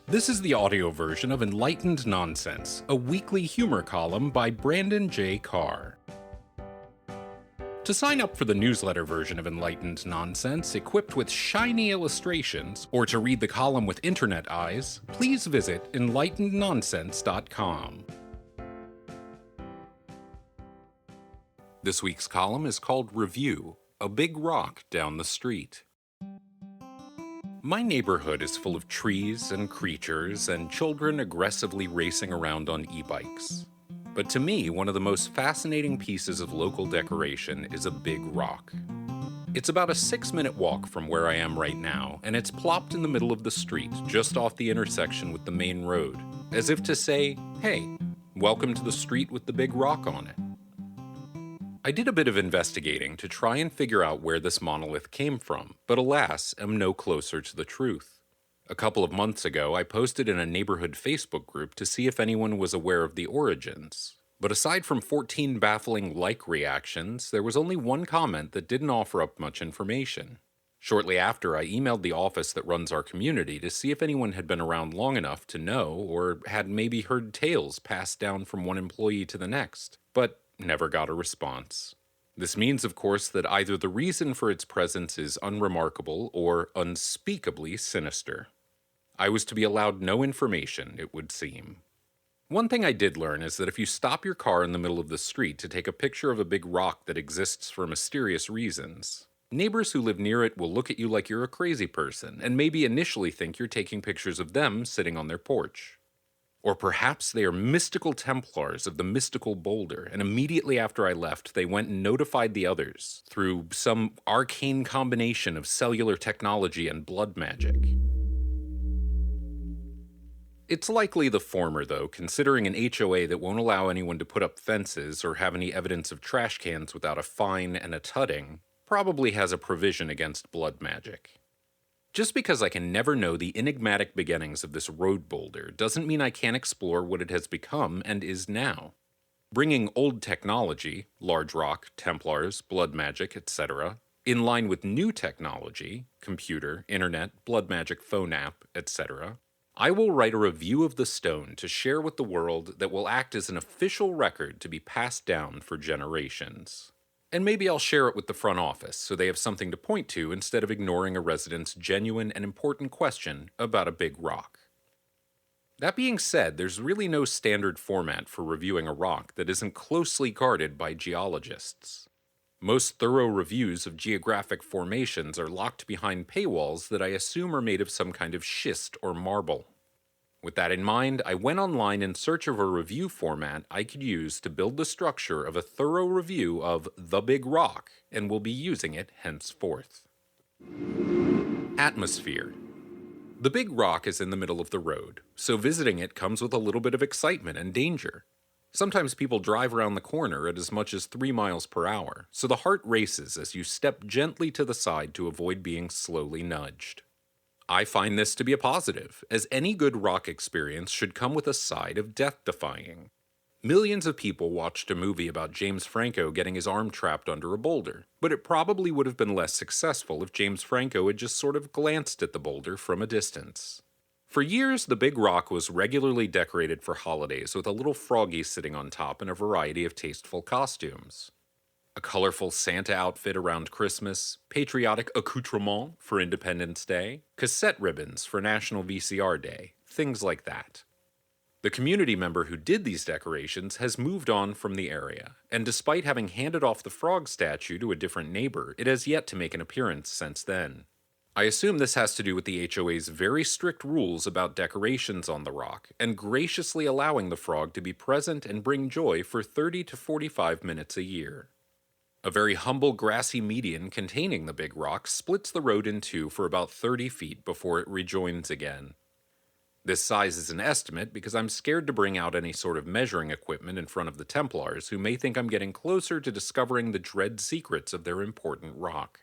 This is the audio version of Enlightened Nonsense, a weekly humor column by Brandon J. Carr. To sign up for the newsletter version of Enlightened Nonsense, equipped with shiny illustrations, or to read the column with internet eyes, please visit enlightenednonsense.com. This week's column is called Review: A Big Rock Down the Street. My neighborhood is full of trees and creatures and children aggressively racing around on e-bikes. But to me, one of the most fascinating pieces of local decoration is a big rock. It's about a 6-minute walk from where I am right now, and it's plopped in the middle of the street, just off the intersection with the main road, as if to say, hey, welcome to the street with the big rock on it. I did a bit of investigating to try and figure out where this monolith came from, but alas, am no closer to the truth. A couple of months ago, I posted in a neighborhood Facebook group to see if anyone was aware of the origins. But aside from 14 baffling like reactions, there was only one comment that didn't offer up much information. Shortly after, I emailed the office that runs our community to see if anyone had been around long enough to know, or had maybe heard tales passed down from one employee to the next, but never got a response. This means, of course, that either the reason for its presence is unremarkable or unspeakably sinister. I was to be allowed no information, it would seem. One thing I did learn is that if you stop your car in the middle of the street to take a picture of a big rock that exists for mysterious reasons, neighbors who live near it will look at you like you're a crazy person and maybe initially think you're taking pictures of them sitting on their porch. Or perhaps they are mystical Templars of the mystical boulder, and immediately after I left, they went and notified the others through some arcane combination of cellular technology and blood magic. It's likely the former, though, considering an HOA that won't allow anyone to put up fences or have any evidence of trash cans without a fine and a tutting probably has a provision against blood magic. Just because I can never know the enigmatic beginnings of this road boulder doesn't mean I can't explore what it has become and is now. Bringing old technology, large rock, Templars, blood magic, etc., in line with new technology, computer, internet, blood magic phone app, etc., I will write a review of the stone to share with the world that will act as an official record to be passed down for generations. And maybe I'll share it with the front office so they have something to point to instead of ignoring a resident's genuine and important question about a big rock. That being said, there's really no standard format for reviewing a rock that isn't closely guarded by geologists. Most thorough reviews of geographic formations are locked behind paywalls that I assume are made of some kind of schist or marble. With that in mind, I went online in search of a review format I could use to build the structure of a thorough review of The Big Rock, and will be using it henceforth. Atmosphere. The Big Rock is in the middle of the road, so visiting it comes with a little bit of excitement and danger. Sometimes people drive around the corner at as much as 3 miles per hour, so the heart races as you step gently to the side to avoid being slowly nudged. I find this to be a positive, as any good rock experience should come with a side of death-defying. Millions of people watched a movie about James Franco getting his arm trapped under a boulder, but it probably would have been less successful if James Franco had just sort of glanced at the boulder from a distance. For years, the Big Rock was regularly decorated for holidays with a little froggy sitting on top in a variety of tasteful costumes. A colorful Santa outfit around Christmas, patriotic accoutrement for Independence Day, cassette ribbons for National VCR Day, things like that. The community member who did these decorations has moved on from the area, and despite having handed off the frog statue to a different neighbor, it has yet to make an appearance since then. I assume this has to do with the HOA's very strict rules about decorations on the rock, and graciously allowing the frog to be present and bring joy for 30 to 45 minutes a year. A very humble grassy median containing the Big Rock splits the road in two for about 30 feet before it rejoins again. This size is an estimate because I'm scared to bring out any sort of measuring equipment in front of the Templars who may think I'm getting closer to discovering the dread secrets of their important rock.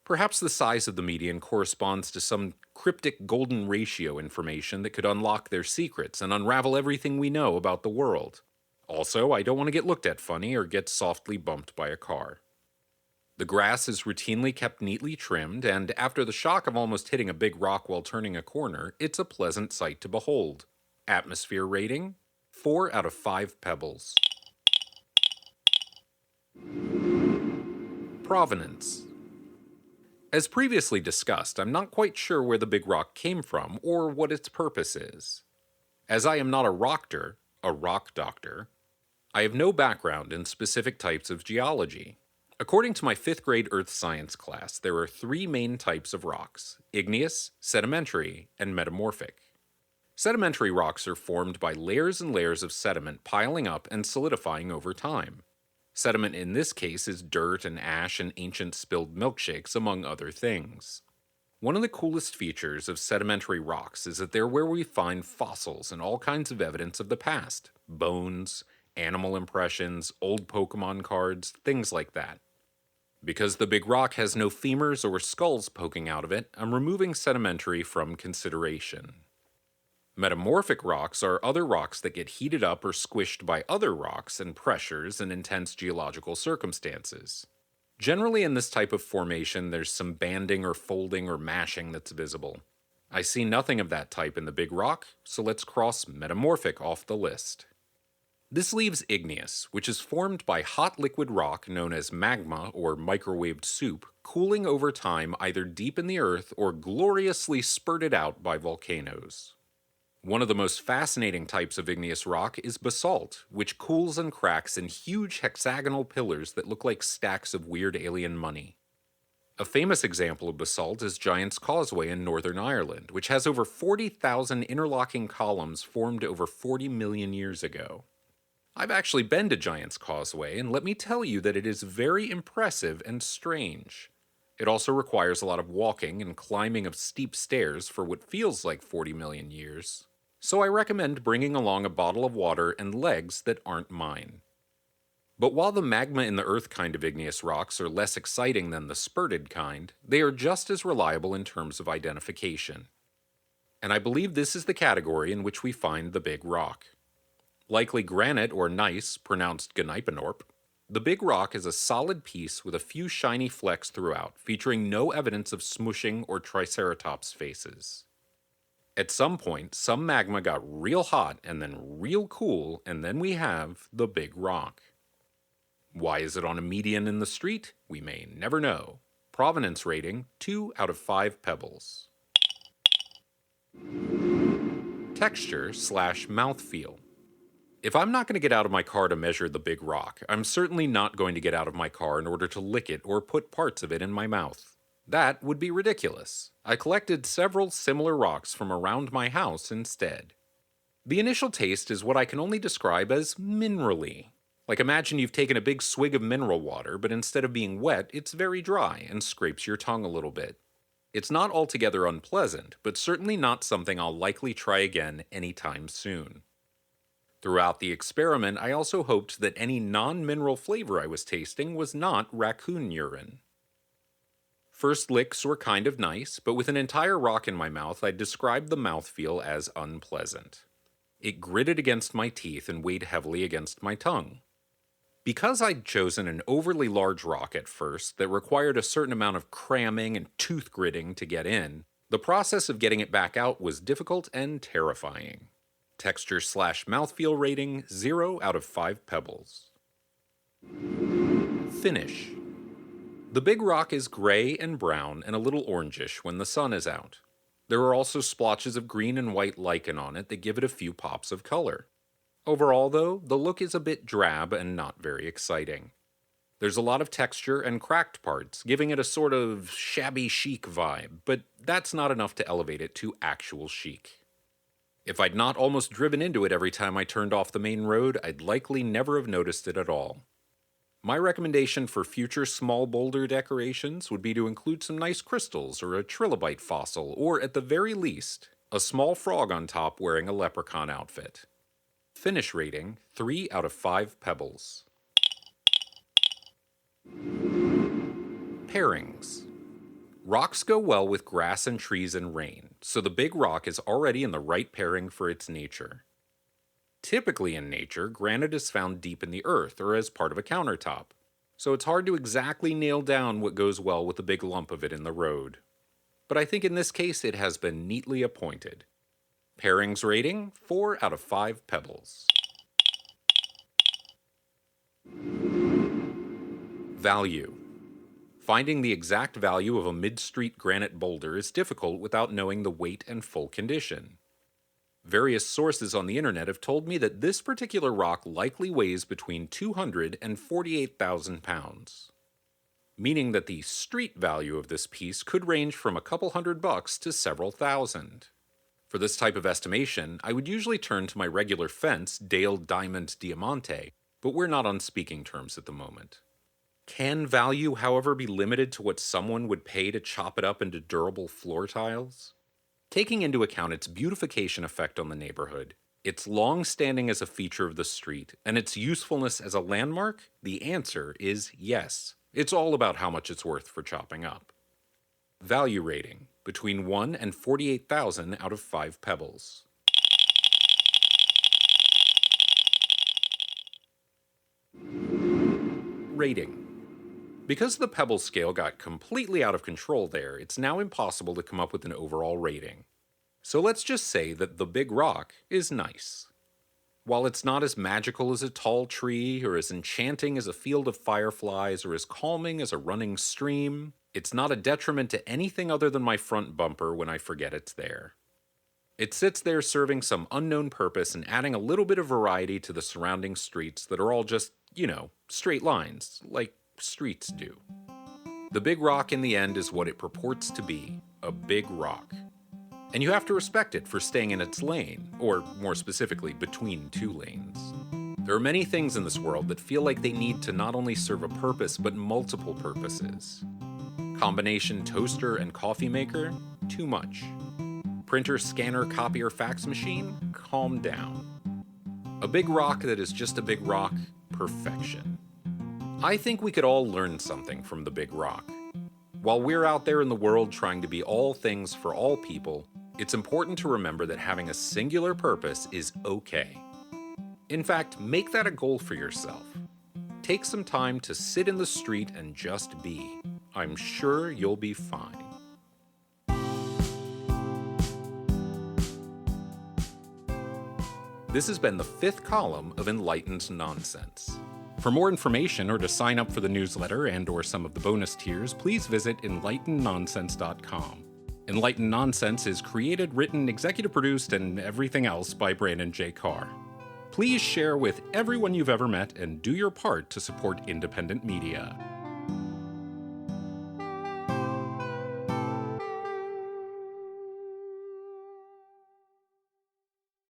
Perhaps the size of the median corresponds to some cryptic golden ratio information that could unlock their secrets and unravel everything we know about the world. Also, I don't want to get looked at funny or get softly bumped by a car. The grass is routinely kept neatly trimmed, and after the shock of almost hitting a big rock while turning a corner, it's a pleasant sight to behold. Atmosphere rating 4 out of 5 pebbles. Provenance. As previously discussed, I'm not quite sure where the big rock came from or what its purpose is. As I am not a rock doctor, I have no background in specific types of geology. According to my 5th grade earth science class, there are 3 main types of rocks: igneous, sedimentary, and metamorphic. Sedimentary rocks are formed by layers and layers of sediment piling up and solidifying over time. Sediment in this case is dirt and ash and ancient spilled milkshakes, among other things. One of the coolest features of sedimentary rocks is that they're where we find fossils and all kinds of evidence of the past: bones, animal impressions, old Pokemon cards, things like that. Because the big rock has no femurs or skulls poking out of it, I'm removing sedimentary from consideration. Metamorphic rocks are other rocks that get heated up or squished by other rocks and pressures in intense geological circumstances. Generally, in this type of formation, there's some banding or folding or mashing that's visible. I see nothing of that type in the big rock, so let's cross metamorphic off the list. This leaves igneous, which is formed by hot liquid rock known as magma or microwaved soup, cooling over time either deep in the earth or gloriously spurted out by volcanoes. One of the most fascinating types of igneous rock is basalt, which cools and cracks in huge hexagonal pillars that look like stacks of weird alien money. A famous example of basalt is Giant's Causeway in Northern Ireland, which has over 40,000 interlocking columns formed over 40 million years ago. I've actually been to Giant's Causeway, and let me tell you that it is very impressive and strange. It also requires a lot of walking and climbing of steep stairs for what feels like 40 million years. So I recommend bringing along a bottle of water and legs that aren't mine. But while the magma in the earth kind of igneous rocks are less exciting than the spurted kind, they are just as reliable in terms of identification. And I believe this is the category in which we find the big rock. Likely granite or gneiss, pronounced Gneipenorp, the big rock is a solid piece with a few shiny flecks throughout, featuring no evidence of smushing or triceratops faces. At some point, some magma got real hot and then real cool, and then we have the big rock. Why is it on a median in the street? We may never know. Provenance rating 2 out of 5 pebbles. Texture/mouthfeel. If I'm not going to get out of my car to measure the big rock, I'm certainly not going to get out of my car in order to lick it or put parts of it in my mouth. That would be ridiculous. I collected several similar rocks from around my house instead. The initial taste is what I can only describe as minerally. Like, imagine you've taken a big swig of mineral water, but instead of being wet, it's very dry and scrapes your tongue a little bit. It's not altogether unpleasant, but certainly not something I'll likely try again anytime soon. Throughout the experiment, I also hoped that any non-mineral flavor I was tasting was not raccoon urine. First licks were kind of nice, but with an entire rock in my mouth, I'd describe the mouthfeel as unpleasant. It gritted against my teeth and weighed heavily against my tongue. Because I'd chosen an overly large rock at first that required a certain amount of cramming and tooth gritting to get in, the process of getting it back out was difficult and terrifying. Texture/mouthfeel rating 0 out of 5 pebbles. Finish. The big rock is gray and brown and a little orangish when the sun is out. There are also splotches of green and white lichen on it that give it a few pops of color. Overall, though, the look is a bit drab and not very exciting. There's a lot of texture and cracked parts, giving it a sort of shabby chic vibe, but that's not enough to elevate it to actual chic. If I'd not almost driven into it every time I turned off the main road, I'd likely never have noticed it at all. My recommendation for future small boulder decorations would be to include some nice crystals or a trilobite fossil, or at the very least, a small frog on top wearing a leprechaun outfit. Finish rating 3 out of 5 pebbles. Pairings. Rocks go well with grass and trees and rain, so the big rock is already in the right pairing for its nature. Typically in nature, granite is found deep in the earth or as part of a countertop. so it's hard to exactly nail down what goes well with a big lump of it in the road. But I think in this case it has been neatly appointed. Pairings rating, 4 out of 5 pebbles. Value. Finding the exact value of a mid-street granite boulder is difficult without knowing the weight and full condition. Various sources on the internet have told me that this particular rock likely weighs between 200 and 48,000 pounds, meaning that the street value of this piece could range from a couple $100 to several thousand. For this type of estimation, I would usually turn to my regular fence, Dale Diamond Diamante, but we're not on speaking terms at the moment. Can value, however, be limited to what someone would pay to chop it up into durable floor tiles? Taking into account its beautification effect on the neighborhood, its long standing as a feature of the street, and its usefulness as a landmark, the answer is yes. It's all about how much it's worth for chopping up. Value rating, between 1 and 48,000 out of 5 pebbles. Rating. Because the pebble scale got completely out of control there, it's now impossible to come up with an overall rating. So let's just say that the big rock is nice. While it's not as magical as a tall tree, or as enchanting as a field of fireflies, or as calming as a running stream, it's not a detriment to anything other than my front bumper when I forget it's there. It sits there serving some unknown purpose and adding a little bit of variety to the surrounding streets that are all just, straight lines, like streets do. The big rock in the end is what it purports to be, a big rock. And you have to respect it for staying in its lane, or more specifically, between two lanes. There are many things in this world that feel like they need to not only serve a purpose, but multiple purposes. Combination toaster and coffee maker? Too much. Printer, scanner, copier, fax machine? Calm down. A big rock that is just a big rock? Perfection. I think we could all learn something from the big rock. While we're out there in the world trying to be all things for all people, it's important to remember that having a singular purpose is okay. In fact, make that a goal for yourself. Take some time to sit in the street and just be. I'm sure you'll be fine. This has been the 5th column of Enlightened Nonsense. For more information or to sign up for the newsletter and/or some of the bonus tiers, please visit enlightenednonsense.com. Enlightened Nonsense is created, written, executive produced, and everything else by Brandon J. Carr. Please share with everyone you've ever met and do your part to support independent media.